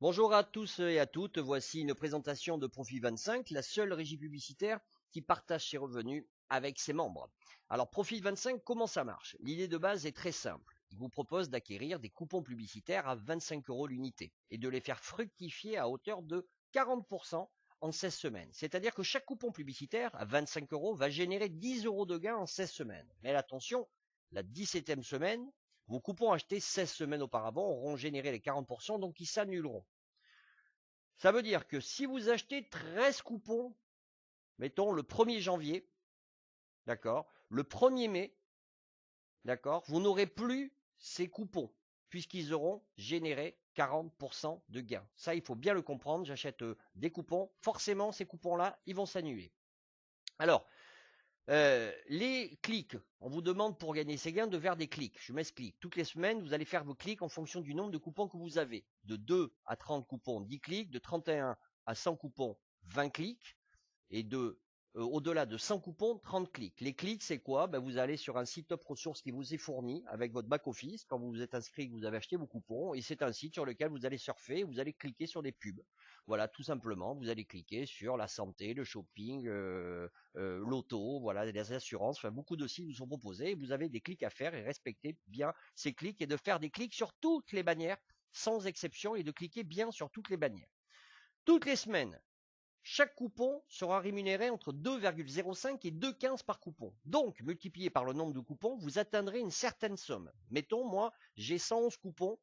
Bonjour à tous et à toutes, voici une présentation de Profit25, la seule régie publicitaire qui partage ses revenus avec ses membres. Alors Profit25, comment ça marche? L'idée de base est très simple. Il vous propose d'acquérir des coupons publicitaires à 25 € l'unité et de les faire fructifier à hauteur de 40% en 16 semaines. C'est-à-dire que chaque coupon publicitaire à 25 € va générer 10 € de gain en 16 semaines. Mais attention, la 17e semaine, vos coupons achetés 16 semaines auparavant auront généré les 40%, donc ils s'annuleront. Ça veut dire que si vous achetez 13 coupons, mettons le 1er janvier, d'accord, le 1er mai, d'accord, vous n'aurez plus ces coupons, puisqu'ils auront généré 40% de gains. Ça, il faut bien le comprendre, j'achète des coupons, forcément ces coupons-là, ils vont s'annuler. Alors, les clics, on vous demande pour gagner ces gains de faire des clics. Je m'explique. Toutes les semaines, vous allez faire vos clics en fonction du nombre de coupons que vous avez. De 2 à 30 coupons, 10 clics. De 31 à 100 coupons, 20 clics. Et au-delà de 100 coupons, 30 clics. Les clics, c'est quoi? Vous allez sur un site top ressources qui vous est fourni avec votre back-office quand vous vous êtes inscrit, que vous avez acheté vos coupons. Et c'est un site sur lequel vous allez surfer, vous allez cliquer sur des pubs. Voilà, tout simplement, vous allez cliquer sur la santé, le shopping, l'auto, voilà, les assurances. Enfin, beaucoup de sites vous sont proposés. Et vous avez des clics à faire et respectez bien ces clics et de faire des clics sur toutes les bannières, sans exception, et de cliquer bien sur toutes les bannières. Toutes les semaines, chaque coupon sera rémunéré entre 2,05 et 2,15 par coupon. Donc, multiplié par le nombre de coupons, vous atteindrez une certaine somme. Mettons, moi, j'ai 111 coupons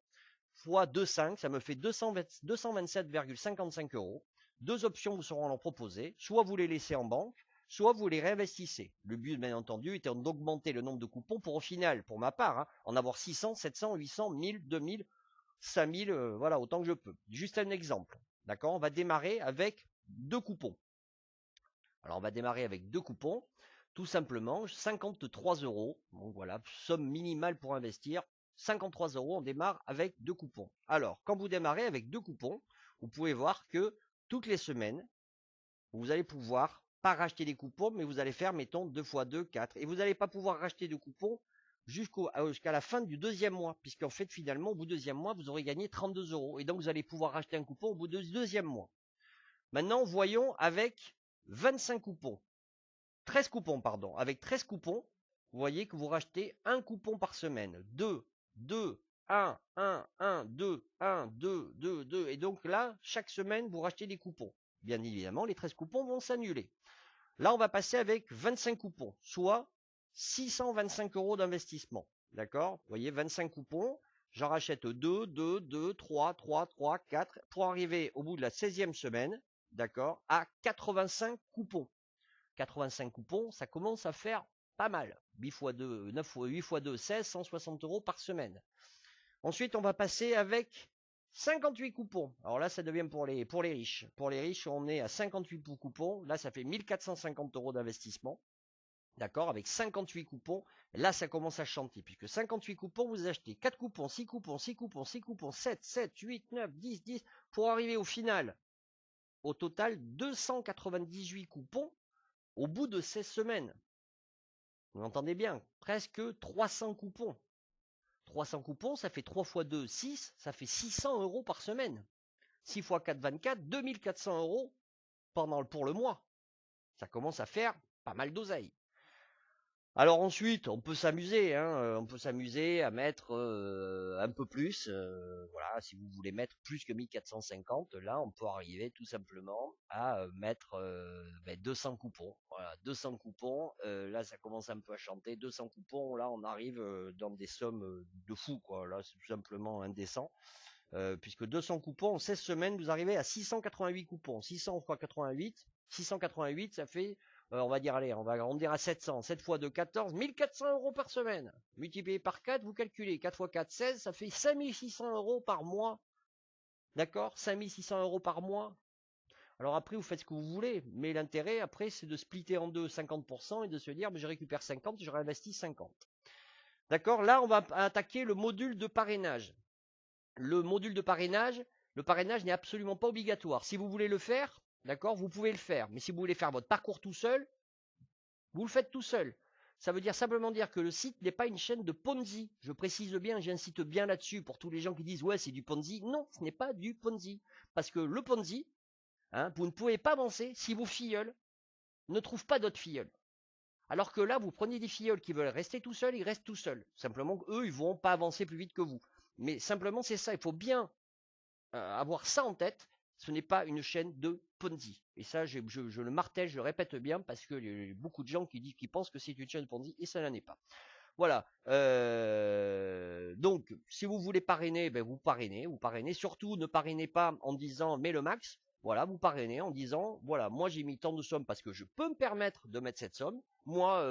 fois 2,5, ça me fait 227,55 €. Deux options vous seront alors proposées. Soit vous les laissez en banque, soit vous les réinvestissez. Le but, bien entendu, étant d'augmenter le nombre de coupons pour au final, pour ma part, en avoir 600, 700, 800, 1000, 2000, 5000, voilà, autant que je peux. Juste un exemple. D'accord? On va démarrer avec 2 coupons. Alors, on va démarrer avec 2 coupons. Tout simplement, 53 €. Donc voilà, somme minimale pour investir. 53 €, on démarre avec 2 coupons. Alors, quand vous démarrez avec 2 coupons, vous pouvez voir que toutes les semaines, vous allez pouvoir pas racheter des coupons, mais vous allez faire, mettons, 2 x 2, 4. Et vous n'allez pas pouvoir racheter de coupons jusqu'à la fin du deuxième mois, puisqu'en fait, finalement, au bout du deuxième mois, vous aurez gagné 32 €. Et donc, vous allez pouvoir racheter un coupon au bout du deuxième mois. Maintenant, voyons avec 25 coupons. 13 coupons, pardon. Avec 13 coupons, vous voyez que vous rachetez un coupon par semaine. 2, 2, 1, 1, 1, 2, 1, 2, 2, 2. Et donc là, chaque semaine, vous rachetez des coupons. Bien évidemment, les 13 coupons vont s'annuler. Là, on va passer avec 25 coupons, soit 625 € d'investissement. D'accord? Vous voyez, 25 coupons. J'en rachète 2, 2, 2, 3, 3, 3, 4, pour arriver au bout de la 16e semaine, d'accord, à 85 coupons. 85 coupons, ça commence à faire pas mal. 8 x 2, 9 x 8 x 2, 16, 160 € par semaine. Ensuite, on va passer avec 58 coupons. Alors là, ça devient pour les riches. Pour les riches, on est à 58 coupons. Là, ça fait 1450 € d'investissement. D'accord? Avec 58 coupons, là, ça commence à chanter. Puisque 58 coupons, vous achetez 4 coupons, 6 coupons, 6 coupons, 6 coupons, 7, 7, 8, 9, 10, 10, pour arriver au final, au total, 298 coupons au bout de 16 semaines. Vous entendez bien, presque 300 coupons. 300 coupons, ça fait 3 x 2, 6, ça fait 600 € par semaine. 6 x 4, 24, 2400 € pour le mois. Ça commence à faire pas mal d'oseille. Alors ensuite, on peut s'amuser, on peut s'amuser à mettre un peu plus. Voilà, si vous voulez mettre plus que 1450, là, on peut arriver tout simplement à mettre 200 coupons. Voilà, 200 coupons. Là, ça commence un peu à chanter. 200 coupons, là, on arrive dans des sommes de fou, quoi. Là, c'est tout simplement indécent. Puisque 200 coupons en 16 semaines, vous arrivez à 688 coupons. 600 x 88, 688, ça fait, on va dire, allez, on va arrondir à 700. 7 x 2, 14, 1400 € par semaine. Multiplié par 4, vous calculez. 4 x 4, 16, ça fait 5600 € par mois. D'accord? 5600 € par mois. Alors après, vous faites ce que vous voulez, mais l'intérêt, après, c'est de splitter en deux 50% et de se dire, je récupère 50, je réinvestis 50. D'accord? Là, on va attaquer le module de parrainage. Le module de parrainage, le parrainage n'est absolument pas obligatoire. Si vous voulez le faire, d'accord, vous pouvez le faire. Mais si vous voulez faire votre parcours tout seul, vous le faites tout seul. Ça veut dire simplement dire que le site n'est pas une chaîne de Ponzi. Je précise bien, j'incite bien là-dessus pour tous les gens qui disent ouais c'est du Ponzi. Non, ce n'est pas du Ponzi. Parce que le Ponzi, hein, vous ne pouvez pas avancer si vos filleuls ne trouvent pas d'autres filleuls. Alors que là, vous prenez des filleuls qui veulent rester tout seuls, ils restent tout seuls. Simplement, eux, ils ne vont pas avancer plus vite que vous. Mais simplement, c'est ça. Il faut bien avoir ça en tête. Ce n'est pas une chaîne de Ponzi. Et ça, je le martèle, je le répète bien, parce qu'il y a beaucoup de gens qui pensent que c'est une chaîne de Ponzi, et ça n'en est pas. Voilà. Donc, si vous voulez parrainer, ben vous parrainez. Surtout, ne parrainez pas en disant mets le max. Voilà, vous parrainez en disant voilà, moi j'ai mis tant de sommes parce que je peux me permettre de mettre cette somme. Moi,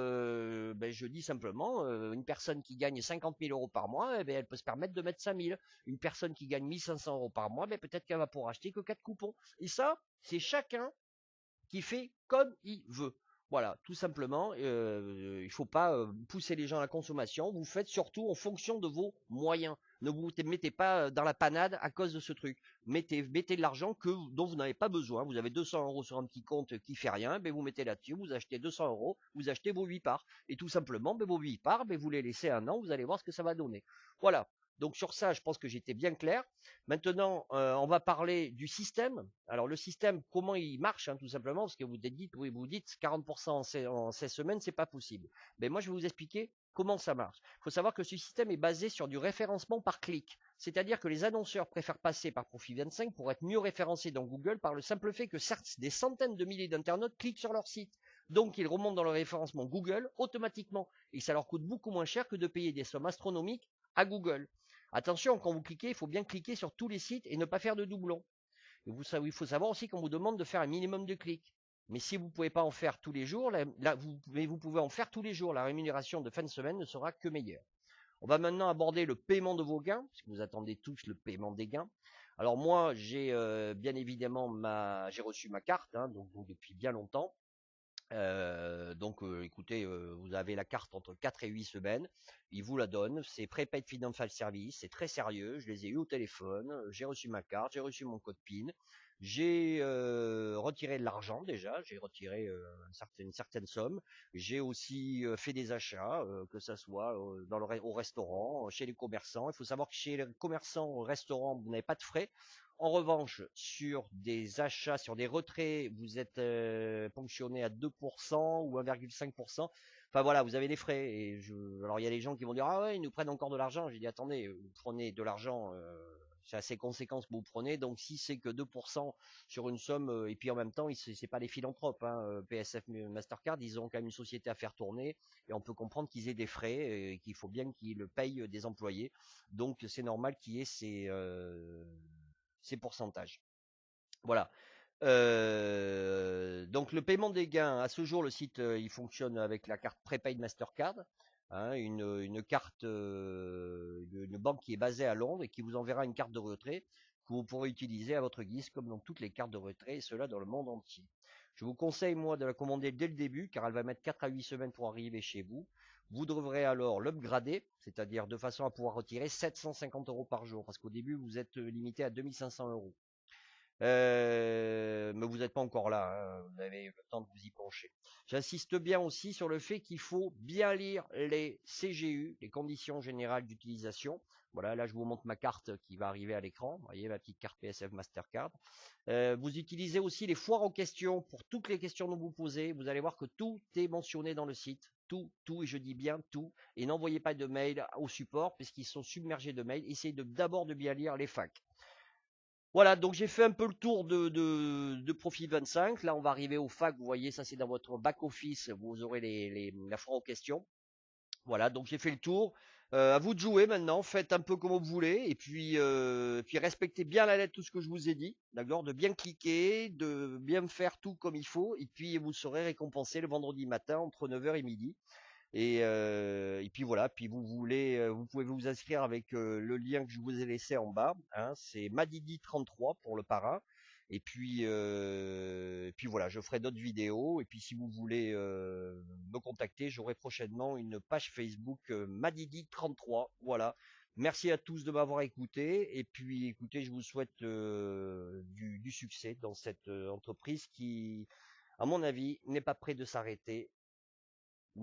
ben, je dis simplement, une personne qui gagne 50 000 euros par mois, eh ben, elle peut se permettre de mettre 5 000. Une personne qui gagne 1500 euros par mois, ben, peut-être qu'elle va pouvoir acheter que 4 coupons. Et ça, c'est chacun qui fait comme il veut. Voilà, tout simplement, il ne faut pas pousser les gens à la consommation. Vous faites surtout en fonction de vos moyens. Ne vous mettez pas dans la panade à cause de ce truc. Mettez de l'argent dont vous n'avez pas besoin. Vous avez 200 euros sur un petit compte qui fait rien, ben vous mettez là-dessus, vous achetez 200 euros, vous achetez vos 8 parts. Et tout simplement, ben vos 8 parts, ben vous les laissez un an, vous allez voir ce que ça va donner. Voilà. Donc sur ça, je pense que j'étais bien clair. Maintenant, on va parler du système. Alors le système, comment il marche, hein, tout simplement, parce que vous dites, oui, vous dites 40% en 16 semaines, c'est pas possible. Mais moi, je vais vous expliquer comment ça marche. Il faut savoir que ce système est basé sur du référencement par clic. C'est-à-dire que les annonceurs préfèrent passer par Profit25 pour être mieux référencés dans Google par le simple fait que certes, des centaines de milliers d'internautes cliquent sur leur site. Donc, ils remontent dans le référencement Google automatiquement. Et ça leur coûte beaucoup moins cher que de payer des sommes astronomiques à Google. Attention, quand vous cliquez, il faut bien cliquer sur tous les sites et ne pas faire de doublons. Il faut savoir aussi qu'on vous demande de faire un minimum de clics. Mais si vous ne pouvez pas en faire tous les jours, vous pouvez en faire tous les jours. La rémunération de fin de semaine ne sera que meilleure. On va maintenant aborder le paiement de vos gains, parce que vous attendez tous le paiement des gains. Alors moi, j'ai bien évidemment j'ai reçu ma carte, hein, donc depuis bien longtemps. Écoutez, vous avez la carte entre 4 et 8 semaines. Ils vous la donnent. C'est Prepaid Financial Service. C'est très sérieux. Je les ai eu au téléphone. J'ai reçu ma carte. J'ai reçu mon code PIN. J'ai retiré de l'argent déjà. J'ai retiré une certaine somme. J'ai aussi fait des achats, que ça soit au restaurant, chez les commerçants. Il faut savoir que chez les commerçants, au restaurant, vous n'avez pas de frais. En revanche, sur des achats, sur des retraits, vous êtes ponctionné à 2% ou 1,5%. Enfin voilà, vous avez des frais. Alors il y a des gens qui vont dire ah ouais, ils nous prennent encore de l'argent. J'ai dit attendez, vous prenez de l'argent, c'est assez conséquent ce que vous prenez. Donc si c'est que 2% sur une somme, et puis en même temps, c'est pas des philanthropes. Hein, PSF Mastercard, ils ont quand même une société à faire tourner et on peut comprendre qu'ils aient des frais et qu'il faut bien qu'ils payent des employés. Donc c'est normal qu'il y ait ces pourcentages. Voilà. Donc le paiement des gains, à ce jour, le site il fonctionne avec la carte Prepaid Mastercard, hein, une carte d'une banque qui est basée à Londres et qui vous enverra une carte de retrait que vous pourrez utiliser à votre guise comme dans toutes les cartes de retrait, et cela dans le monde entier. Je vous conseille moi de la commander dès le début car elle va mettre 4 à 8 semaines pour arriver chez vous. Vous devrez alors l'upgrader, c'est-à-dire de façon à pouvoir retirer 750 euros par jour parce qu'au début vous êtes limité à 2500 euros. Mais vous n'êtes pas encore là, hein, vous avez le temps de vous y pencher. J'insiste bien aussi sur le fait qu'il faut bien lire les CGU, les conditions générales d'utilisation. Voilà, là je vous montre ma carte qui va arriver à l'écran. Vous voyez ma petite carte PSF Mastercard. Vous utilisez aussi les foires aux questions pour toutes les questions que vous posez. Vous allez voir que tout est mentionné dans le site. Tout, et je dis bien tout. Et n'envoyez pas de mail au support puisqu'ils sont submergés de mails. Essayez d'abord de bien lire les facs. Voilà, donc j'ai fait un peu le tour de Profit25. Là, on va arriver au FAQ. Vous voyez, ça c'est dans votre back-office. Vous aurez la foire aux questions. Voilà, donc j'ai fait le tour. À vous de jouer maintenant. Faites un peu comme vous voulez. Et puis respectez bien la lettre tout ce que je vous ai dit. D'accord? De bien cliquer, de bien faire tout comme il faut. Et puis vous serez récompensé le vendredi matin entre 9h et midi. Et puis voilà, puis vous pouvez vous inscrire avec le lien que je vous ai laissé en bas. Hein, c'est Madidi33 pour le parrain. Et puis voilà, je ferai d'autres vidéos. Et puis si vous voulez me contacter, j'aurai prochainement une page Facebook Madidi33. Voilà. Merci à tous de m'avoir écouté. Et puis écoutez, je vous souhaite du succès dans cette entreprise qui, à mon avis, n'est pas près de s'arrêter.